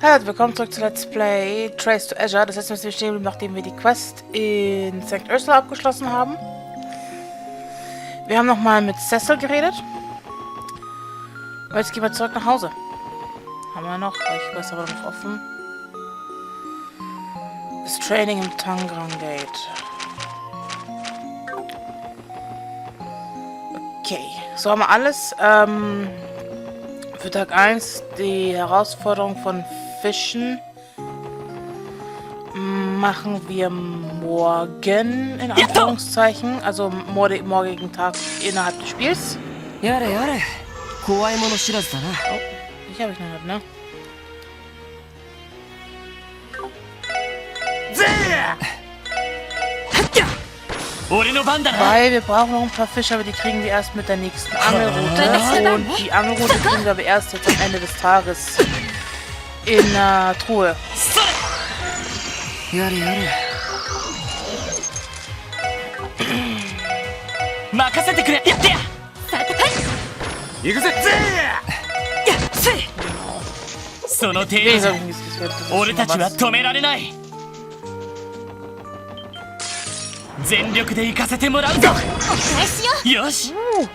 Hallo, willkommen zurück zu Let's Play Trace to Azure. Das letzte Mal sind wir stehen geblieben, nachdem wir die Quest in St. Ursula abgeschlossen haben. Wir haben nochmal mit Cecil geredet. Und jetzt gehen wir zurück nach Hause. Haben wir noch? Ich weiß aber noch offen. Das Training im Tangrang Gate. Okay, so haben wir alles. Für Tag 1 die Herausforderung von Fischen machen wir morgen, in Anführungszeichen, also morgigen Tag innerhalb des Spiels. Oh, ich habe ich noch nicht, ne? Weil wir brauchen noch ein paar Fische, aber die kriegen wir erst mit der nächsten Angelroute. Und die Angelroute kriegen wir aber erst jetzt am Ende des Tages in der Truhe.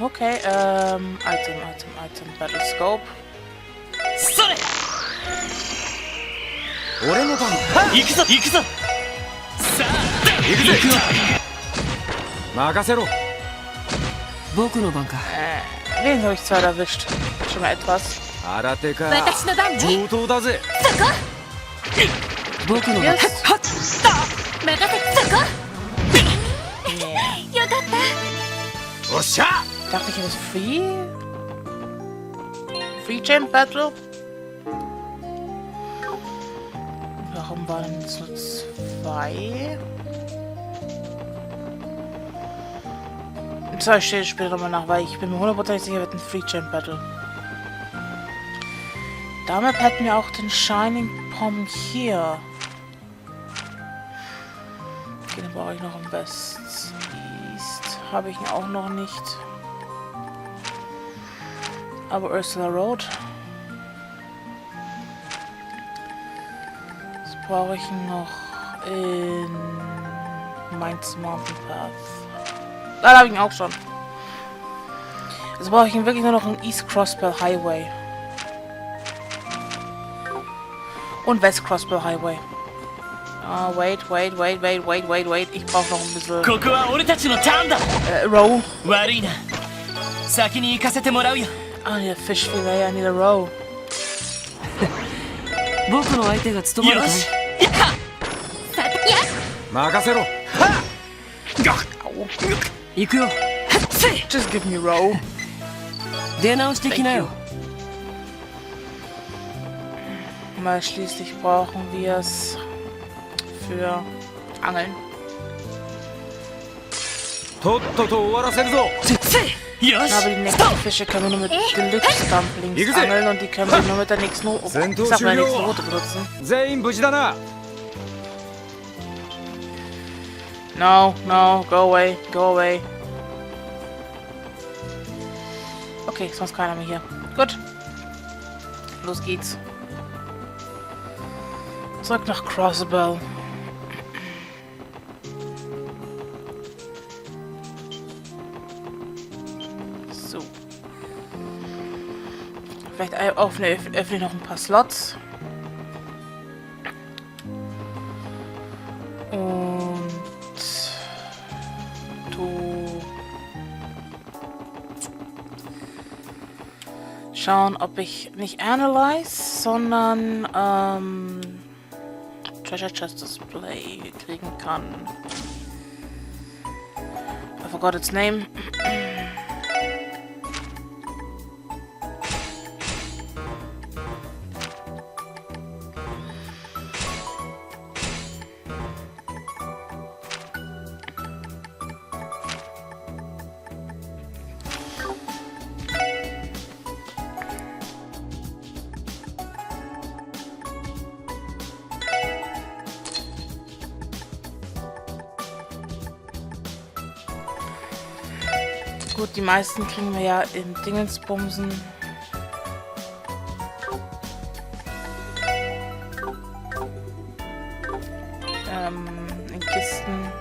Okay, Item, Battle Scope. Wen habe ich zwar erwischt? Schon mal etwas. Yes. Dachte ich, das ist Free Chain Battle? Warum waren es nur 2? So, ich stehe später nochmal nach, weil ich bin mir 100% sicher, wird ein Free Chain Battle. Damit hätten wir auch den Shining Pom hier. Den brauche ich noch im West East. Habe ich ihn auch noch nicht. Aber Ursula Road. Das brauche ich noch in Mainz Mountain Path. Da habe ich ihn auch schon. Jetzt brauche ich ihn wirklich nur noch in East Crossbell Highway. Und West Crossbell Highway. Ah, wait. Ich brauche noch ein bisschen... Row. Ah, der Fischfilet, I need a row. Just give me row. Thank you. Mal schließlich brauchen wir es für Angeln. Aber die nächsten Fische können wir nur mit Deluxe Dumplings angeln und die können wir nur mit der nächsten Route benutzen. No, go away. Okay, sonst keiner mehr hier. Gut. Los geht's. Zurück nach Crossbell. So. Vielleicht öffne ich noch ein paar Slots. Und schauen, ob ich nicht Analyze, sondern Treasure Chest Display kriegen kann. I forgot its name. Gut, die meisten kriegen wir ja im Dingensbumsen. in Kisten.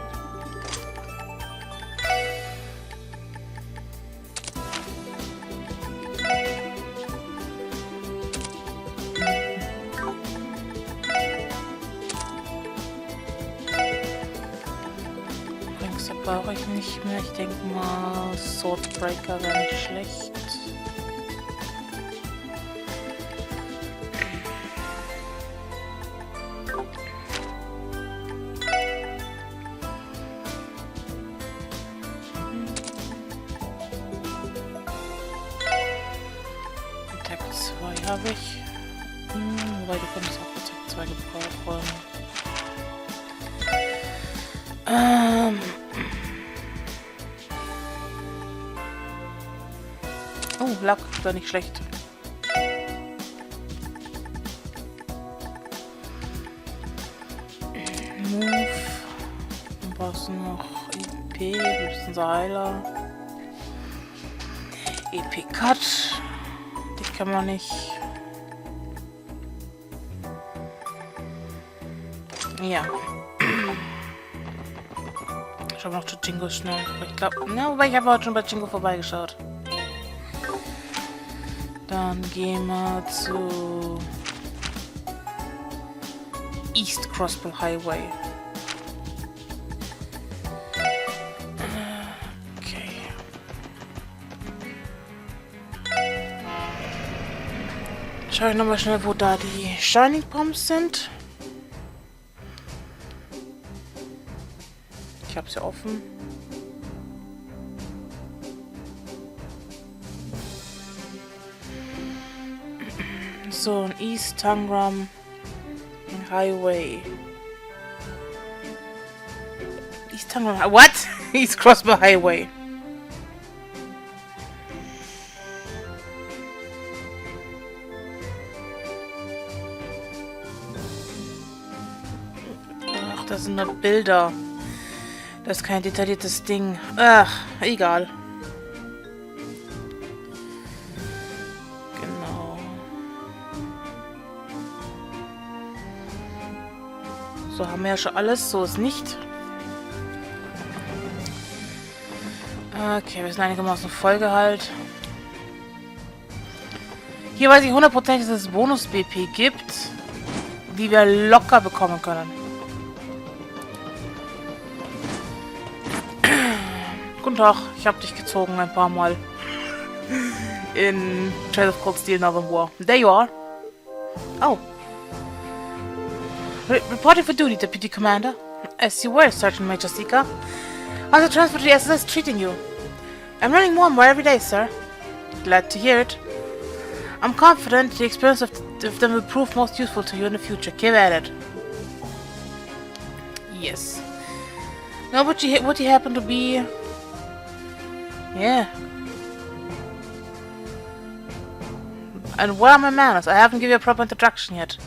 Übrigens, brauche ich nicht mehr. Ich denke mal, Swordbreaker wäre nicht schlecht. Attack 2 habe ich. Wobei du könntest auch Attack 2 gebrauchen. Oh, Lack, war nicht schlecht. Move. Dann brauchst du noch EP, du bist unser Heiler. EP Cut. Die kann man nicht. Ja. Ich habe noch zu Jingo schnell. Ich glaube, ja, wobei ich habe heute schon bei Jingo vorbeigeschaut. Dann gehen wir zu East Crossbow Highway. Okay. Schau ich nochmal schnell, wo da die Shining Pumps sind. Ich habe sie offen. So, ein East Tangram Highway. East Tangram... What? East Crossbow Highway. Ach, das sind nur Bilder. Das ist kein detailliertes Ding. Ach, egal. Genau. So, haben wir ja schon alles. So ist nicht. Okay, wir sind einigermaßen Vollgehalt. Hier weiß ich 100%, dass es Bonus-BP gibt, die wir locker bekommen können. Guten Tag, ich habe dich gezogen ein paar Mal. In Trail of Cold Steel Northern War. There you are. Oh. Reporting for duty, Deputy Commander. As you were, Sergeant Major Seeker. How's the transfer to the SS treating you? I'm learning more and more every day, sir. Glad to hear it. I'm confident the experience of them will prove most useful to you in the future. Keep at it. Yes. Now, would you happen to be... Yeah. And where are my manners? I haven't given you a proper introduction yet.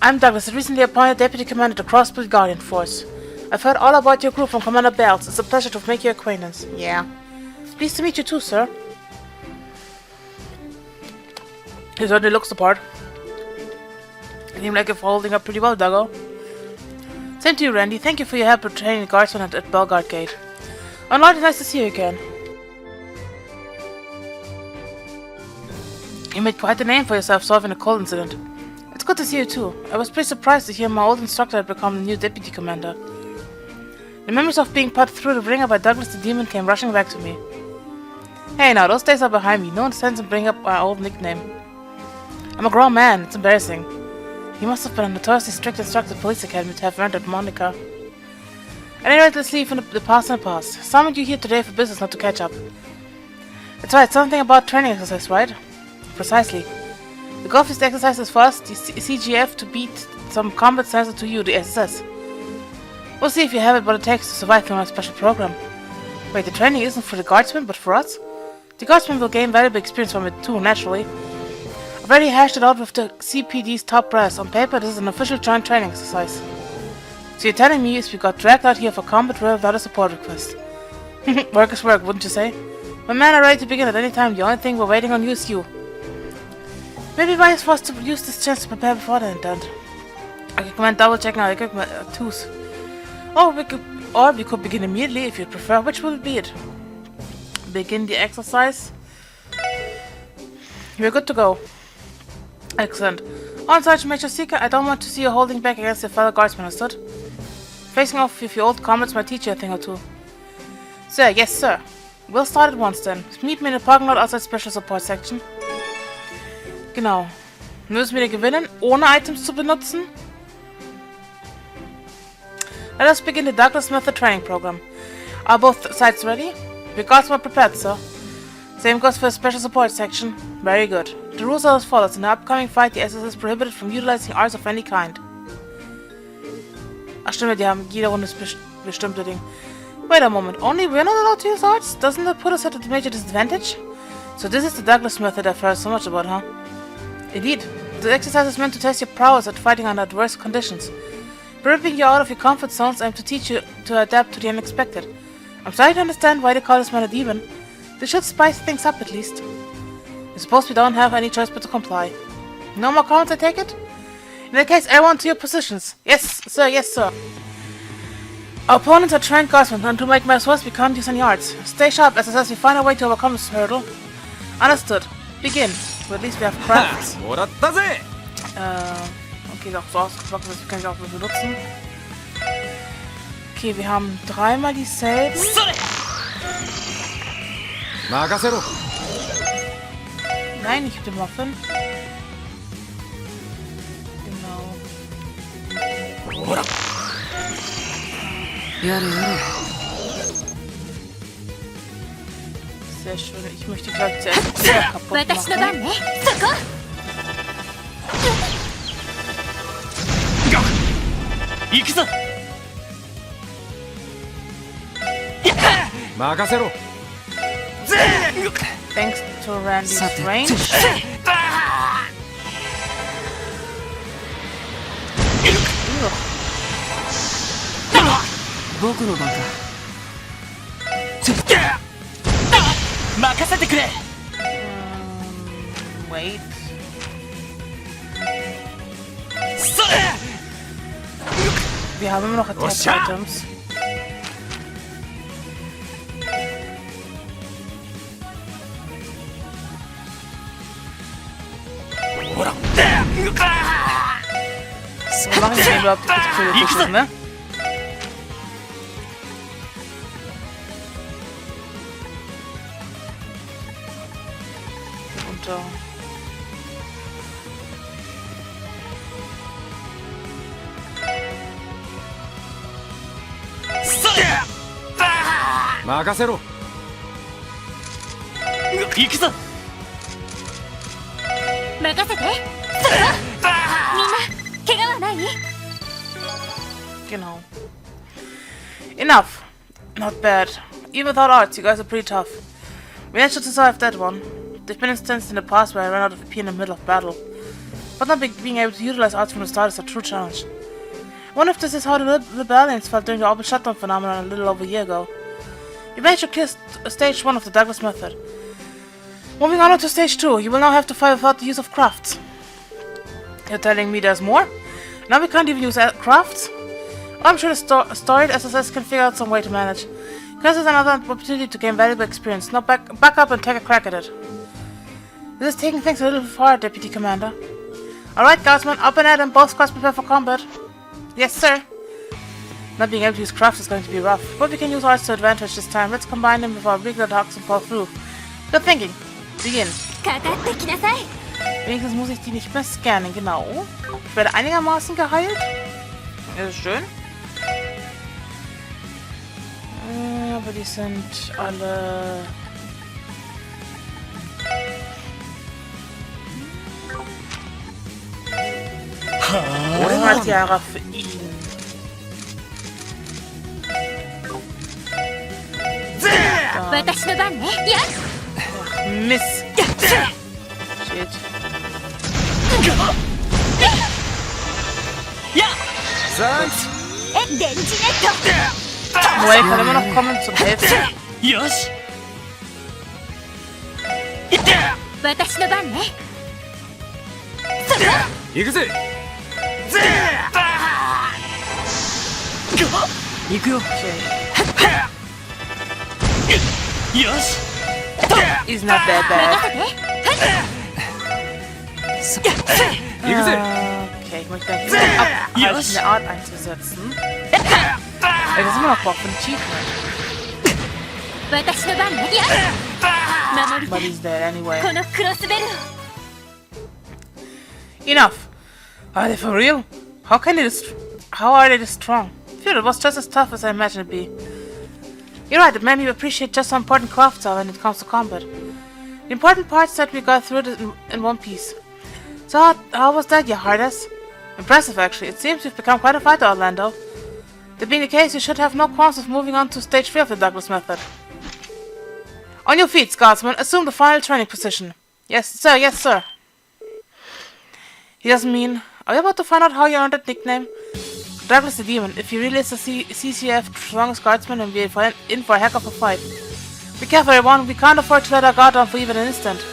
I'm Douglas, the recently appointed Deputy Commander of the Crossbow Guardian Force. I've heard all about your group from Commander Bells. It's a pleasure to make your acquaintance. Yeah. Pleased to meet you too, sir. He certainly looks the part. You seem like you're holding up pretty well, Duggo. Same to you, Randy. Thank you for your help with training the guardsmen at Belgard Gate. Oh, Lord, it's nice to see you again. You made quite a name for yourself solving the cold incident. It's good to see you too. I was pretty surprised to hear my old instructor had become the new deputy commander. The memories of being put through the ringer by Douglas the Demon came rushing back to me. Hey now, those days are behind me. No sense in bringing up my old nickname. I'm a grown man. It's embarrassing. He must have been a notoriously strict instructor at the police academy to have earned that moniker. At any rate, let's leave in the past and the past. Summoned you here today for business, not to catch up. That's right, something about training exercise, right? Precisely. The goal of this exercise is for us, the CGF, to beat some combat sensor to you, the SSS. We'll see if you have it what it takes to survive through our special program. Wait, the training isn't for the guardsmen, but for us? The guardsmen will gain valuable experience from it too, naturally. I've already hashed it out with the CPD's top brass. On paper, this is an official joint training exercise. So you're telling me is we got dragged out here for combat drill without a support request. Work is work, wouldn't you say? My men are ready to begin at any time. The only thing we're waiting on you is you. Maybe wise for us to use this chance to prepare before the intent. I recommend double checking our equipment tools. Or we could begin immediately if you prefer. Which will be it? Begin the exercise. We're good to go. Excellent. On Sergeant Major Seeker, I don't want to see you holding back against your fellow guardsmen, understood? Facing off with your old comrades might teach you a thing or two. Sir, yes sir. We'll start at once then. Meet me in the parking lot outside Special Support Section. Genau. Müssen wir gewinnen, ohne Items zu benutzen? Let us begin the Douglas Method training program. Are both sides ready? Your guards are prepared, sir. Same goes for the Special Support Section. Very good. The rules are as follows. In the upcoming fight, the SS is prohibited from utilizing arts of any kind. Ach stimmt, die haben jede Runde bestimmte Ding. Wait a moment. Only we're not allowed to use arts? Doesn't that put us at a major disadvantage? So this is the Douglas Method I've heard so much about, huh? Indeed. The exercise is meant to test your prowess at fighting under adverse conditions. By ripping you out of your comfort zones, aim to teach you to adapt to the unexpected. I'm starting to understand why they call this man a demon. They should spice things up at least. I suppose we don't have any choice but to comply. No more comments, I take it? In that case, everyone to your positions. Yes, sir, yes, sir. Our opponents are trained guardsmen, and to make matters worse, we can't use any arts. Stay sharp, as we find a way to overcome this hurdle. Understood. Begin. So at least we have crafts. Okay, doch so ausgeschlossen, das kann ich auch benutzen. Okay, wir haben dreimal dieselben. Nein, ich hab den Muffin. Genau. Sehr schön. Ich möchte gleich zuerst sehr kaputt machen. Thanks to Randy's range. Wait. Wir haben immer noch Attack-Items. So machen wir überhaupt die Pistole, ne? Runter. Genau. Enough. Not bad. Even without arts, you guys are pretty tough. We managed to survive that one. There've been instances in the past where I ran out of EP in the middle of battle. But not being able to utilize arts from the start is a true challenge. I wonder if this is how the rebellions felt during the orbital shutdown phenomenon a little over a year ago. You managed to clear stage 1 of the Douglas Method. Moving on to stage 2, you will now have to fight without the use of crafts. You're telling me there's more? Now we can't even use crafts? I'm sure the storied SSS can figure out some way to manage. Because there's another opportunity to gain valuable experience. Now back up and take a crack at it. This is taking things a little far, Deputy Commander. Alright, guardsmen, up and at 'em, both squads prepare for combat. Yes, sir. Not being able to use crafts is going to be rough, but we can use ours to advantage this time. Let's combine them with our regular attacks and fall through. Good thinking. Begin. Wenigstens muss ich die nicht mehr scannen, genau. Ich werde einigermaßen geheilt. Das ist schön. Aber die sind alle... Tiara für ihn. Ach, Mist. Shit. Noel kann immer noch kommen zum Helfen. 行くよ。 Okay. よし。 He's not that bad. Okay, ich möchte gleich eine Art einzusetzen. Ey, das ist immer noch Bock für ein Achievement. But he's dead anyway. Enough. Are they for real? How are they this strong? Phew, it was just as tough as I imagined it'd be. You're right, it made me appreciate just how important crafts are when it comes to combat. The important part is that we got through it in one piece. So how was that, your highness? Impressive, actually. It seems you've become quite a fighter, Orlando. That being the case, you should have no qualms with moving on to stage 3 of the Douglas method. On your feet, Scotsman. Assume the final training position. Yes, sir. Yes, sir. He doesn't mean... Are you about to find out how you earned that nickname? Douglas the Demon. If he really is the CCF strongest guardsman, and we're in for a heck of a fight. Be careful, everyone. We can't afford to let our guard down for even an instant.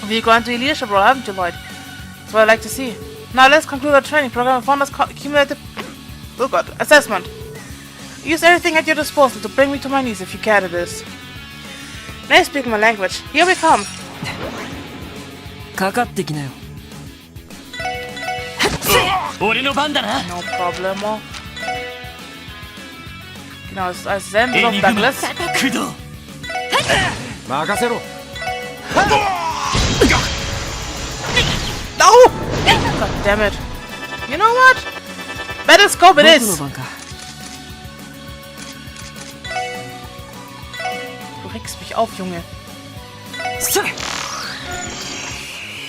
We're going to a leadership role, haven't you, Lloyd? That's what I'd like to see. Now let's conclude our training program and find us cumulative... Oh god, assessment. Use everything at your disposal to bring me to my knees if you can to this. Now you speak my language. Here we come. かかってきなよ。俺の番だな。 No problemo. Genau, es ist als Sender auf Douglas. 駆動。任せろ。 No! God damn it. You know what? Battle scope it 僕の is. 番か。 Du regst mich auf, Junge. それ。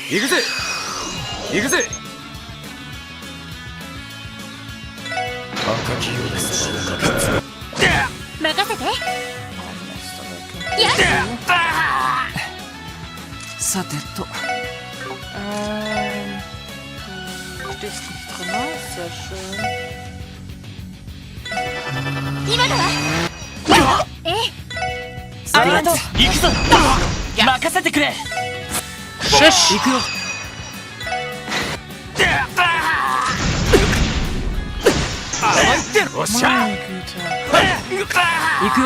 行くぜ。行くぜ。赤きようです。任せて。さてと。Du stehst nicht drin, ne? Sehr schön. 今のは。ええ。ありがとう。行くぞ。任せてくれ。 Shush! 行くよ。 おっしゃ。 Meine Güte. 行くよ。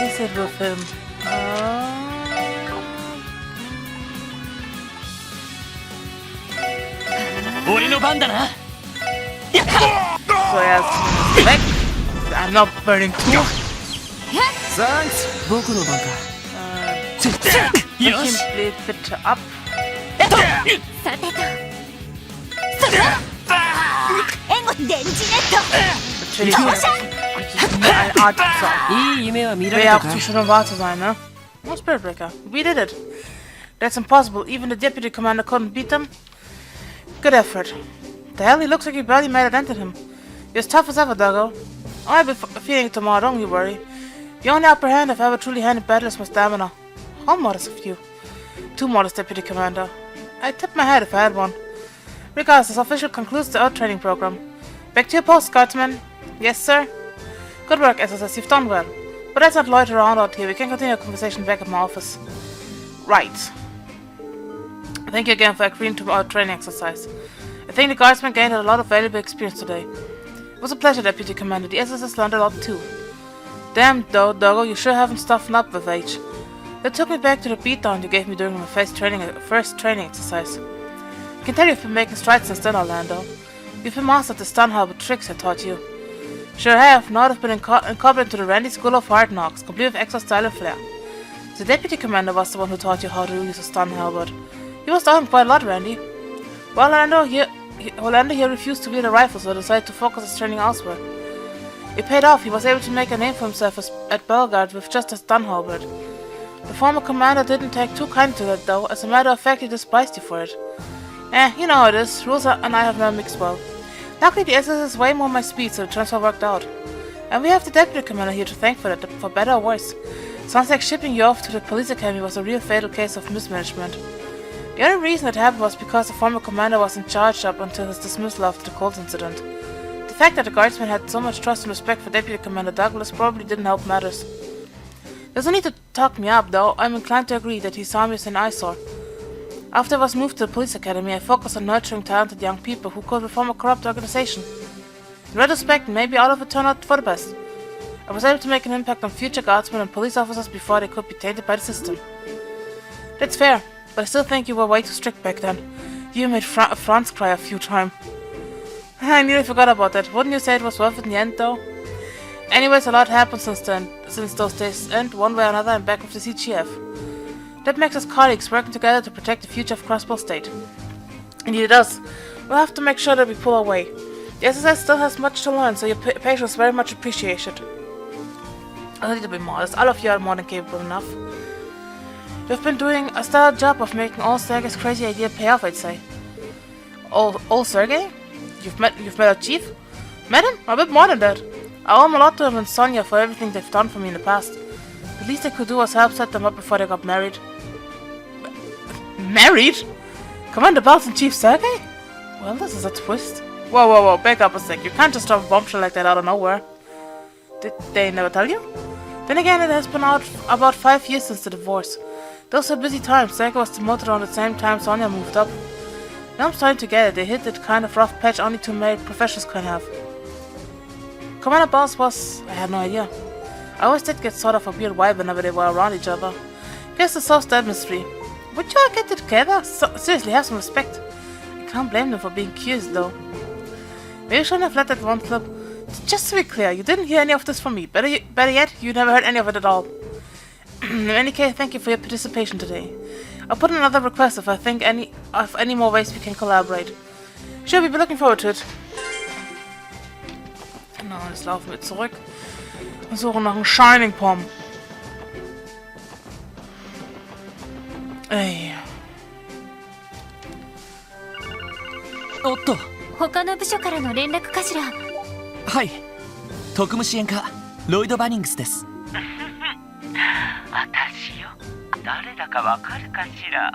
Ist er nur Film? 俺の番だな。 So, er ist weg. I'm not burning too. 僕の番か。 Brich よ ihn し。 bitte ab. さてと。それ。援護電磁ネット。 Natürlich ist nur eine Art Song. いい夢は見ら Wäre れ ja た auch か zu schön, um wahr zu sein, ne? No Spirit Breaker. We did it. That's impossible. Even the deputy commander couldn't beat them. Good effort. The hell, he looks like you barely made a dent in him. You're as tough as ever, Doggo. I'll be feeling it tomorrow, don't you worry. The only upper hand I've ever truly handed battle is my stamina. How modest of you. Too modest, Deputy Commander. I'd tip my head if I had one. Regardless, this official concludes the Earth training program. Back to your post, Guardsman. Yes, sir. Good work, SSS. You've done well. But let's not loiter around out here. We can continue our conversation back at my office. Right. Thank you again for agreeing to our training exercise. I think the Guardsman gained a lot of valuable experience today. It was a pleasure, Deputy Commander. The SSS learned a lot too. Damn, though, Doggo, you sure haven't toughened up with age. That took me back to the beatdown you gave me during my first training exercise. I can tell you've been making strides since then, Orlando. You've mastered the stun harbor tricks I taught you. Sure have. Now I've been incorporated into the Randy School of Hard Knocks, complete with extra style and flair. The Deputy Commander was the one who taught you how to use a stun halberd. He was taught him quite a lot, Randy. Well, Orlando here refused to wield a rifle, so decided to focus his training elsewhere. It paid off. He was able to make a name for himself at Bellegarde with just a stun halberd. The former commander didn't take too kindly to that, though. As a matter of fact, he despised you for it. You know how it is. Rules and I have never mixed well. Luckily, the SS is way more my speed, so the transfer worked out. And we have the Deputy Commander here to thank for that, for better or worse. Sounds like shipping you off to the police academy was a real fatal case of mismanagement. The only reason it happened was because the former commander was in charge up until his dismissal after the Colt incident. The fact that the guardsmen had so much trust and respect for Deputy Commander Douglas probably didn't help matters. There's no need to talk me up, though. I'm inclined to agree that he's harmless and eyesore. After I was moved to the police academy, I focused on nurturing talented young people who could reform a corrupt organization. In retrospect, maybe all of it turned out for the best. I was able to make an impact on future guardsmen and police officers before they could be tainted by the system. That's fair, but I still think you were way too strict back then. You made Franz cry a few times. I nearly forgot about that. Wouldn't you say it was worth it in the end, though? Anyways, a lot happened since those days, and one way or another I'm back with the CGF. That makes us colleagues working together to protect the future of Crossbow State. Indeed it does. We'll have to make sure that we pull our weight. The SSS still has much to learn, so your patience is very much appreciated. A little bit modest. All of you are more than capable enough. You've been doing a stellar job of making all Sergei's crazy idea pay off, I'd say. All Sergei? You've met our chief? Met him? A bit more than that. I owe him a lot to him and Sonia for everything they've done for me in the past. The least I could do was help set them up before they got married. Married? Commander Bells and Chief Sergei? Well, this is a twist. Whoa, back up a sec. You can't just drop a bombshell like that out of nowhere. Did they never tell you? Then again, it has been out about 5 years since the divorce. Those were busy times. Sergei was demoted around the same time Sonia moved up. Now I'm starting to get it. They hit that kind of rough patch only two married professionals can have. Commander Bells was... I had no idea. I always did get sort of a weird vibe whenever they were around each other. Guess it solves that mystery. Would you all get it together? Seriously, have some respect. I can't blame them for being curious, though. Maybe you shouldn't have let that one slip. Just to be clear, you didn't hear any of this from me. Better yet, you never heard any of it at all. In any case, thank you for your participation today. I'll put in another request if I think of any more ways we can collaborate. Sure, we'll be looking forward to it. Genau, jetzt laufen wir zurück und suchen nach einem Shining Pom. Ey. おっと、他の部署からの連絡かしら。はい、特務支援課ロイド・バニングスです。私よ、誰だかわかるかしら。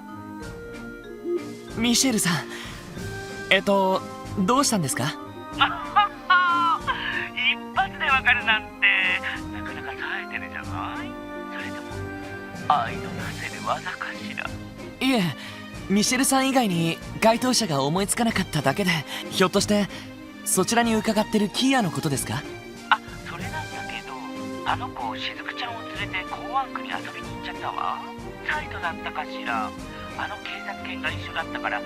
ミシェルさん、どうしたんですか？一発でわかるなんてなかなか冴えてるじゃない。それとも愛のなせる技かしら。いえ、ミシェルさん以外に該当者が思いつかなかっただけで、ひょっとしてそちらに伺ってるキーヤのことですか？あ、それなんだけど、あの子しずくちゃんを連れて港湾区に遊びに行っちゃったわ。サイトだったかしら。あの警察犬が一緒だったから大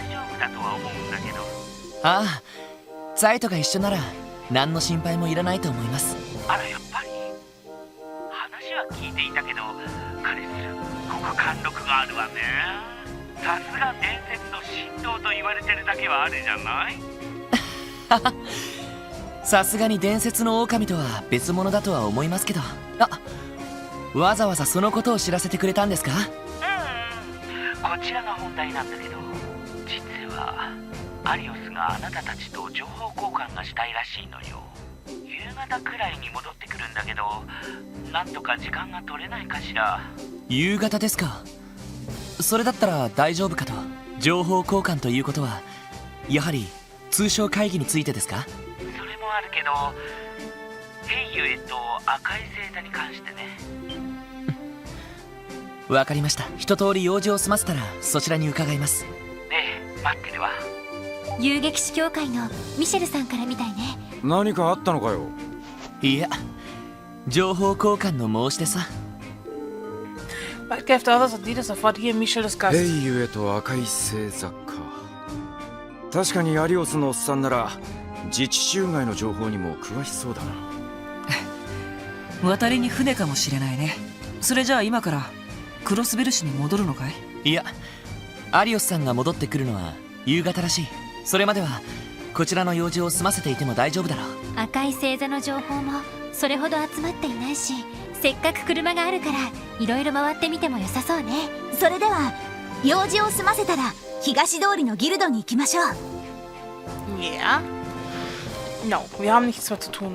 丈夫だとは思うんだけど。ああ、ザイトが一緒なら何の心配もいらないと思います。あら、やっぱり話は聞いていたけど、彼するここ貫禄があるわね。さすが伝説の神童と言われてるだけはあるじゃない。さすがに伝説の狼とは別物だとは思いますけど。わざわざそのことを知らせてくれたんですか？こちらが本題なんだけど、実はアリオスがあなたたちと情報交換がしたいらしいのよ。夕方くらいに戻ってくるんだけど、なんとか時間が取れないかしら。夕方ですか。それだったら大丈夫かと。情報交換ということはやはり通商会議についてですか？それもあるけど、ヘイユエと赤い星座に関してね。わかりました。一通り用事を済ませたらそちらに伺います。待ってるわ。遊撃士協会のミシェルさんからみたいね。何かあったのかよ。いや、情報交換の申し出さ。Was geeft alles dat die sofort hier Michels Gast? ヘイユエと赤い星座か。確かにアリオスのおっさんなら自治州外の情報にも詳しそうだな。渡りに船かもしれないね。それじゃあ今からクロスベル市に戻るのかい？いや、アリオスさんが戻ってくるのは夕方らしい。それまではこちらの用事を済ませていても大丈夫だろう。赤い星座の情報もそれほど集まっていないし、せっかく車があるからいろいろ回ってみても良さそうね。それでは用事を済ませたら東通りのギルドに行きましょう。Ja. No, wir haben nichts mehr zu tun.